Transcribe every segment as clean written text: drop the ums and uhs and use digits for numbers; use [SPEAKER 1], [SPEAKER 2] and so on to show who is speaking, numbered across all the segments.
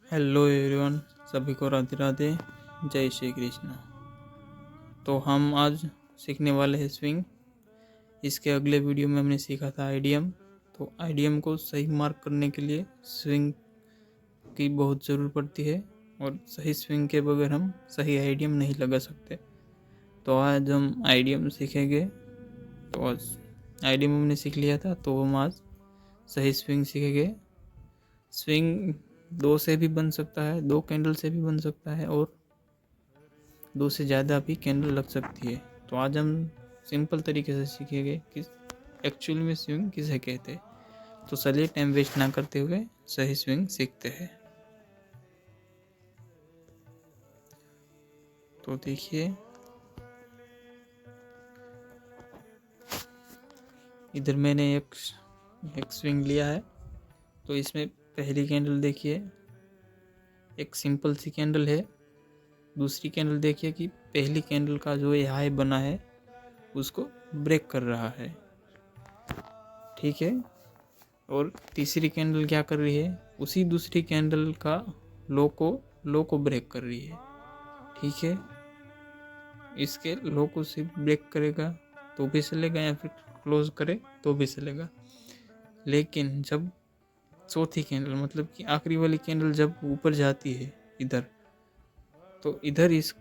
[SPEAKER 1] Hello everyone, सभी को राधे राधे, जय श्री कृष्ण। तो हम आज सीखने वाले हैं स्विंग। इसके अगले वीडियो में हमने सीखा था आईडीएम। तो आईडीएम को सही मार्क करने के लिए स्विंग की बहुत ज़रूरत पड़ती है और सही स्विंग के बगैर हम सही आईडीएम नहीं लगा सकते। तो आज हम आईडीएम सीखेंगे। तो आज आईडीएम हमने सीख लिया था, तो हम आज सही स्विंग सीखेंगे। स्विंग 2 से भी बन सकता है, 2 कैंडल से भी बन सकता है और 2 से ज़्यादा भी कैंडल लग सकती है। तो आज हम सिंपल तरीके से सीखेंगे कि एक्चुअल में स्विंग किसे कहते हैं। तो चलिए टाइम वेस्ट ना करते हुए सही स्विंग सीखते हैं। तो देखिए, इधर मैंने एक स्विंग लिया है। तो इसमें पहली कैंडल देखिए, एक सिंपल सी कैंडल है। दूसरी कैंडल देखिए कि पहली कैंडल का जो ये हाई बना है उसको ब्रेक कर रहा है, ठीक है। और तीसरी कैंडल क्या कर रही है, उसी दूसरी कैंडल का लो को ब्रेक कर रही है, ठीक है। इसके लो को सिर्फ ब्रेक करेगा तो भी चलेगा या फिर क्लोज करे तो भी चलेगा। लेकिन जब चौथी कैंडल मतलब कि आखिरी वाली कैंडल जब ऊपर जाती है इधर, तो इधर इस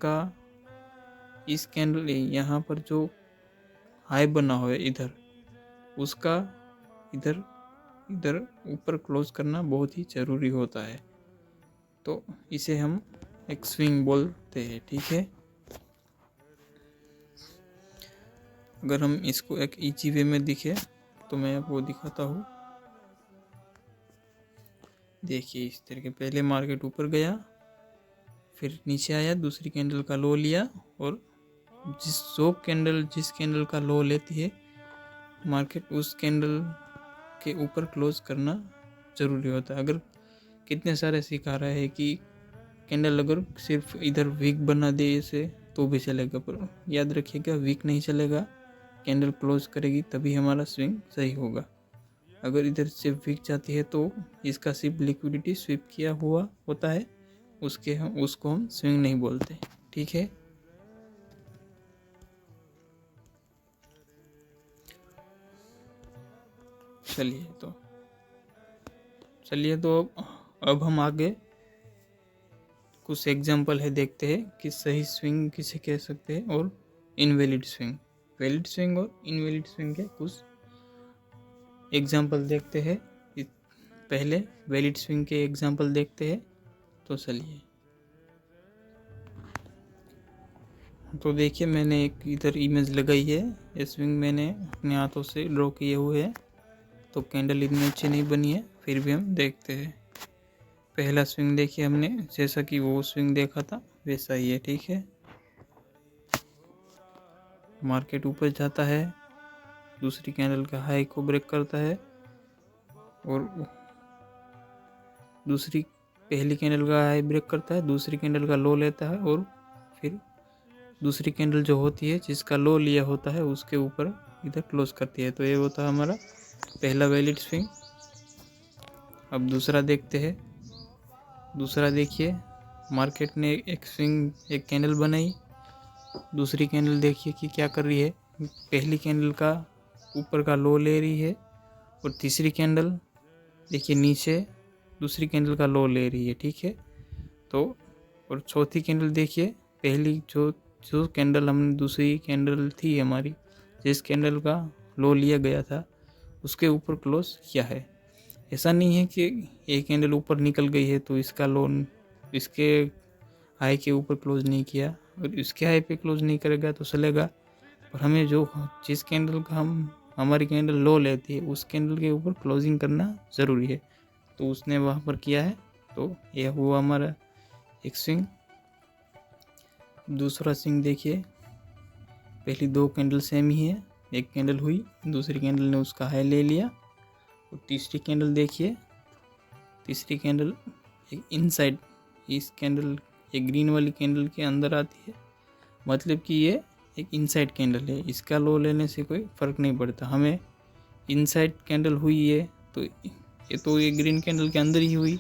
[SPEAKER 1] कैंडल यहाँ पर जो हाई बना हुआ है इधर, उसका इधर ऊपर क्लोज करना बहुत ही ज़रूरी होता है। तो इसे हम एक स्विंग बोलते हैं, ठीक है। अगर हम इसको एक इजी वे में दिखे तो मैं आपको दिखाता हूँ। देखिए, इस तरीके पहले मार्केट ऊपर गया, फिर नीचे आया, दूसरी कैंडल का लो लिया और जिस कैंडल का लो लेती है मार्केट, उस कैंडल के ऊपर क्लोज करना ज़रूरी होता है। अगर कितने सारे सिखा रहा है कि कैंडल अगर सिर्फ इधर वीक बना दे इसे तो भी चलेगा, पर याद रखिएगा वीक नहीं चलेगा, कैंडल क्लोज करेगी तभी हमारा स्विंग सही होगा। अगर इधर सिर्फ वीक जाती है तो इसका सिर्फ लिक्विडिटी स्विप किया हुआ होता है, उसको हम स्विंग नहीं बोलते, ठीक है। चलिए तो अब हम आगे कुछ एग्जाम्पल है देखते हैं कि सही स्विंग किसे कह सकते हैं और इनवैलिड स्विंग। वैलिड स्विंग और इनवैलिड स्विंग के कुछ एग्जाम्पल देखते हैं। पहले वैलिड स्विंग के एग्जाम्पल देखते हैं। तो चलिए, तो देखिए मैंने एक इधर इमेज लगाई है। ये स्विंग मैंने अपने हाथों से ड्रॉ किए हुए हैं। तो कैंडल इतनी अच्छी नहीं बनी है, फिर भी हम देखते हैं। पहला स्विंग देखिए, हमने जैसा कि वो स्विंग देखा था वैसा ही है, ठीक है। मार्केट ऊपर जाता है, दूसरी कैंडल का हाई को ब्रेक करता है और पहली कैंडल का हाई ब्रेक करता है, दूसरी कैंडल का लो लेता है और फिर दूसरी कैंडल जो होती है जिसका लो लिया होता है उसके ऊपर इधर क्लोज करती है। तो ये होता है हमारा पहला वैलिड स्विंग। अब दूसरा देखते हैं। दूसरा देखिए, मार्केट ने एक कैंडल बनाई, दूसरी कैंडल देखिए कि क्या कर रही है। पहली कैंडल का ऊपर का लो ले रही है और तीसरी कैंडल देखिए नीचे दूसरी कैंडल का लो ले रही है, ठीक है। तो और चौथी कैंडल देखिए, पहली जो कैंडल हमने दूसरी कैंडल थी हमारी, जिस कैंडल का लो लिया गया था उसके ऊपर क्लोज किया है। ऐसा नहीं है कि एक कैंडल ऊपर निकल गई है तो इसका लो इसके हाई के ऊपर क्लोज नहीं किया और इसके हाई पे क्लोज नहीं करेगा तो चलेगा। पर हमें जिस कैंडल का हमारी कैंडल लो लेती है उस कैंडल के ऊपर क्लोजिंग करना ज़रूरी है। तो उसने वहाँ पर किया है, तो यह हुआ हमारा एक स्विंग। दूसरा स्विंग देखिए, पहली 2 कैंडल सेम ही है, एक कैंडल हुई, दूसरी कैंडल ने उसका हाई ले लिया और तीसरी कैंडल देखिए, तीसरी कैंडल एक इनसाइड इस कैंडल ये ग्रीन वाली कैंडल के अंदर आती है, मतलब कि ये एक इनसाइड कैंडल है। इसका लो लेने से कोई फ़र्क नहीं पड़ता, हमें इनसाइड कैंडल हुई है तो ये ग्रीन कैंडल के अंदर ही हुई,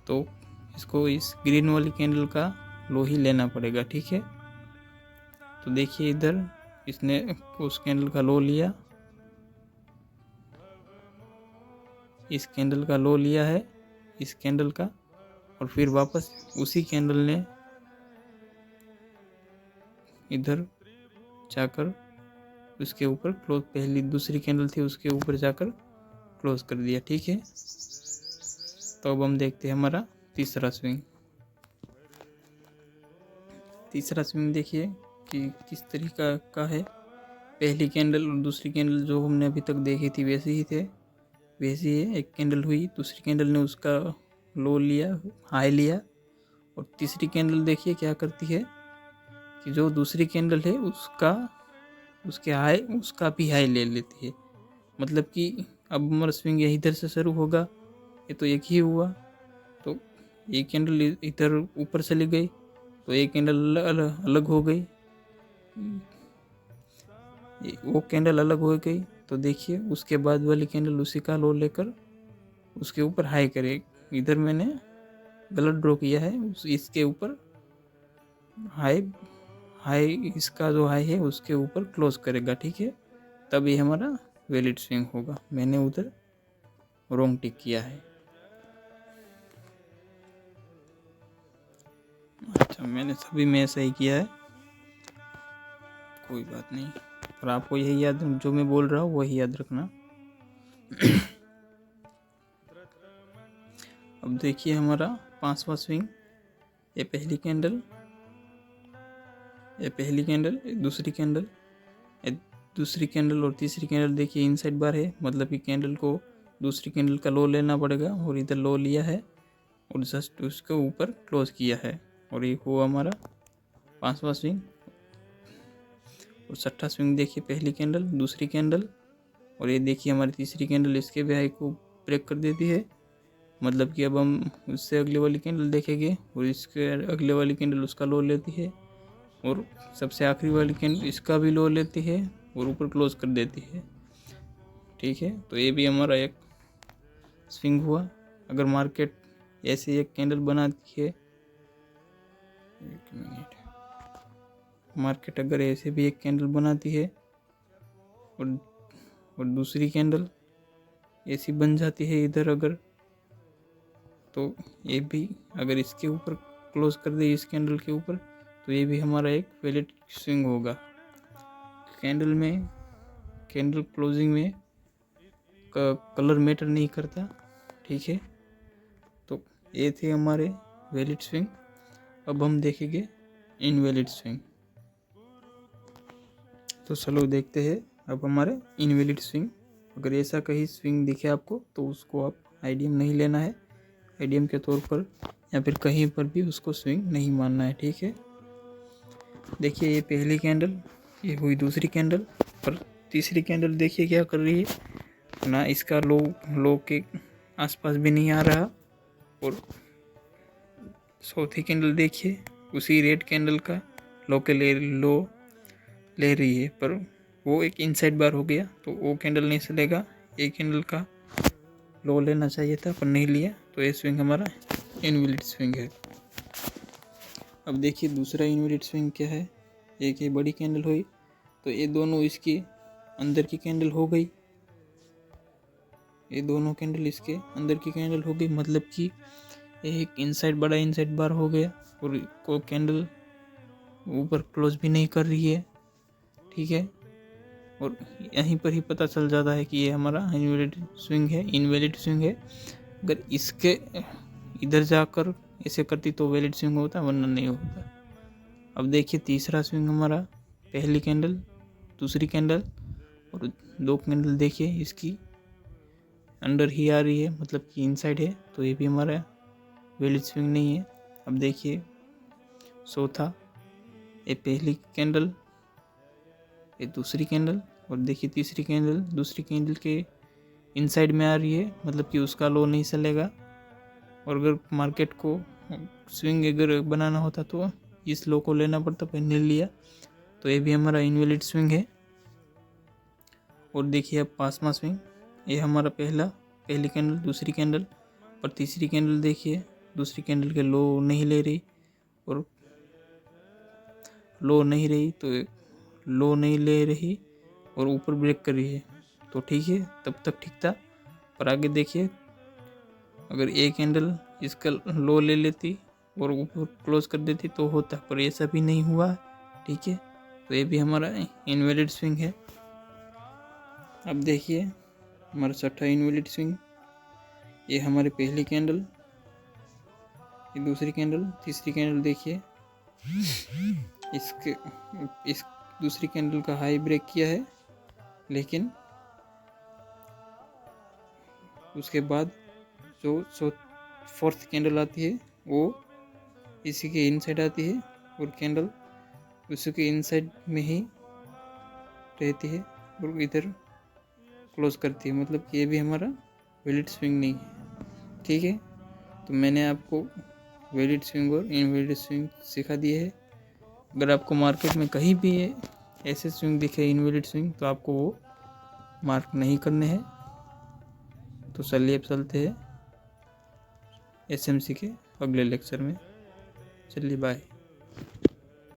[SPEAKER 1] तो इसको इस ग्रीन वाली कैंडल का लो ही लेना पड़ेगा, ठीक है। तो देखिए इधर इसने उस कैंडल का लो लिया, इस कैंडल का लो लिया है इस कैंडल का, और फिर वापस उसी कैंडल ने इधर जाकर उसके ऊपर क्लोज, पहली दूसरी कैंडल थी उसके ऊपर जाकर क्लोज कर दिया, ठीक है। तो अब हम देखते हैं हमारा तीसरा स्विंग। तीसरा स्विंग देखिए कि किस तरीका का है। पहली कैंडल और दूसरी कैंडल जो हमने अभी तक देखी थी वैसे ही थे, वैसे ही एक कैंडल हुई, दूसरी कैंडल ने उसका लो लिया, हाई लिया, और तीसरी कैंडल देखिए क्या करती है कि जो दूसरी कैंडल है उसका भी हाई ले लेती है। मतलब कि अब हमारा स्विंग यही इधर से शुरू होगा, ये तो एक ही हुआ, तो एक कैंडल इधर ऊपर चली गई तो एक कैंडल अलग हो गई, वो कैंडल अलग हो गई। तो देखिए उसके बाद वाली कैंडल उसी का लो लेकर उसके ऊपर हाई करे। इधर मैंने गलत ड्रॉ किया है, इसके ऊपर हाई इसका जो हाई है उसके ऊपर क्लोज करेगा, ठीक है। तब ये हमारा वैलिड स्विंग होगा। मैंने उधर रॉन्ग टिक किया है। अच्छा, मैंने सभी में सही किया है, कोई बात नहीं, पर आपको यही याद, जो मैं बोल रहा हूँ वही याद रखना। अब देखिए हमारा पांचवा स्विंग। ये पहली कैंडल, दूसरी कैंडल और तीसरी कैंडल देखिए इनसाइड बार है, मतलब कि कैंडल को दूसरी कैंडल का लो लेना पड़ेगा, और इधर लो लिया है और जस्ट उसके ऊपर क्लोज किया है, और ये हुआ हमारा पांचवा स्विंग। और छठा स्विंग देखिए, पहली कैंडल, दूसरी कैंडल, और ये देखिए हमारी तीसरी कैंडल इसके भी हाई को ब्रेक कर देती है। मतलब कि अब हम उससे अगले वाली कैंडल देखेंगे और इसके अगले वाली कैंडल उसका लो लेती है, और सबसे आखिरी वाली कैंडल इसका भी लो लेती है और ऊपर क्लोज कर देती है, ठीक है। तो ये भी हमारा एक स्विंग हुआ। अगर मार्केट ऐसे एक कैंडल बनाती है, एक मिनट, मार्केट अगर ऐसे भी एक कैंडल बनाती है और दूसरी कैंडल ऐसी बन जाती है इधर अगर, तो ये भी अगर इसके ऊपर क्लोज कर दे इस कैंडल के ऊपर, तो ये भी हमारा एक वैलिड स्विंग होगा। कैंडल क्लोजिंग में कलर मैटर नहीं करता, ठीक है। तो ये थे हमारे वैलिड स्विंग। अब हम देखेंगे इनवैलिड स्विंग। तो चलो देखते हैं अब हमारे इनवैलिड स्विंग। अगर ऐसा कहीं स्विंग दिखे आपको तो उसको आप आईडीएम नहीं लेना है, आईडीएम के तौर पर या फिर कहीं पर भी उसको स्विंग नहीं मानना है, ठीक है। देखिए ये पहली कैंडल, ये हुई दूसरी कैंडल, पर तीसरी कैंडल देखिए क्या कर रही है ना, इसका लो के आसपास भी नहीं आ रहा, और चौथी कैंडल देखिए उसी रेड कैंडल का लो ले रही है, पर वो एक इनसाइड बार हो गया तो वो कैंडल नहीं चलेगा। एक कैंडल का लो लेना चाहिए था पर नहीं लिया, तो ये स्विंग हमारा इनवैलिड स्विंग है। अब देखिए दूसरा इनवैलिड स्विंग क्या है। एक ये बड़ी कैंडल हुई तो ये दोनों इसकी अंदर की कैंडल हो गई, ये दोनों कैंडल इसके अंदर की कैंडल हो गई, मतलब कि एक बड़ा इनसाइड बार हो गया और को कैंडल ऊपर क्लोज भी नहीं कर रही है, ठीक है। और यहीं पर ही पता चल जाता है कि ये हमारा इनवैलिड स्विंग है। अगर इसके इधर जाकर ऐसे करती तो वैलिड स्विंग होता, वरना नहीं होता। अब देखिए तीसरा स्विंग हमारा, पहली कैंडल, दूसरी कैंडल और दो कैंडल देखिए इसकी अंडर ही आ रही है, मतलब कि इनसाइड है, तो ये भी हमारा वैलिड स्विंग नहीं है। अब देखिए चौथा, ये पहली कैंडल, ये दूसरी कैंडल, और देखिए तीसरी कैंडल दूसरी कैंडल के इनसाइड में आ रही है, मतलब कि उसका लो नहीं चलेगा। और अगर मार्केट को स्विंग अगर बनाना होता तो इस लो को लेना पड़ता, पर नहीं लिया, तो ये भी हमारा इनवैलिड स्विंग है। और देखिए अब पांचवा स्विंग, ये हमारा पहली कैंडल, दूसरी कैंडल और तीसरी कैंडल देखिए दूसरी कैंडल के लो नहीं ले रही और लो नहीं रही तो लो नहीं ले रही और ऊपर ब्रेक कर रही है, तो ठीक है, तब तक ठीक था। पर आगे देखिए, अगर एक कैंडल इसका लो ले लेती और ऊपर क्लोज कर देती तो होता, पर ऐसा भी नहीं हुआ, ठीक है। तो ये भी हमारा इनवैलिड स्विंग है। अब देखिए हमारा छठा इनवैलिड स्विंग, ये हमारी पहली कैंडल, ये दूसरी कैंडल, तीसरी कैंडल देखिए, इस दूसरी कैंडल का हाई ब्रेक किया है, लेकिन उसके बाद जो फोर्थ कैंडल आती है वो इसी के इनसाइड आती है और कैंडल उसी के इनसाइड में ही रहती है और इधर क्लोज करती है, मतलब कि ये भी हमारा वैलिड स्विंग नहीं है, ठीक है। तो मैंने आपको वैलिड स्विंग और इनवैलिड स्विंग सिखा दिए है। अगर आपको मार्केट में कहीं भी ऐसे स्विंग दिखे इनवैलिड स्विंग, तो आपको वो मार्क नहीं करने हैं। तो चलिए अब चलते हैं एसएमसी के अगले लेक्चर में। चलिए बाय।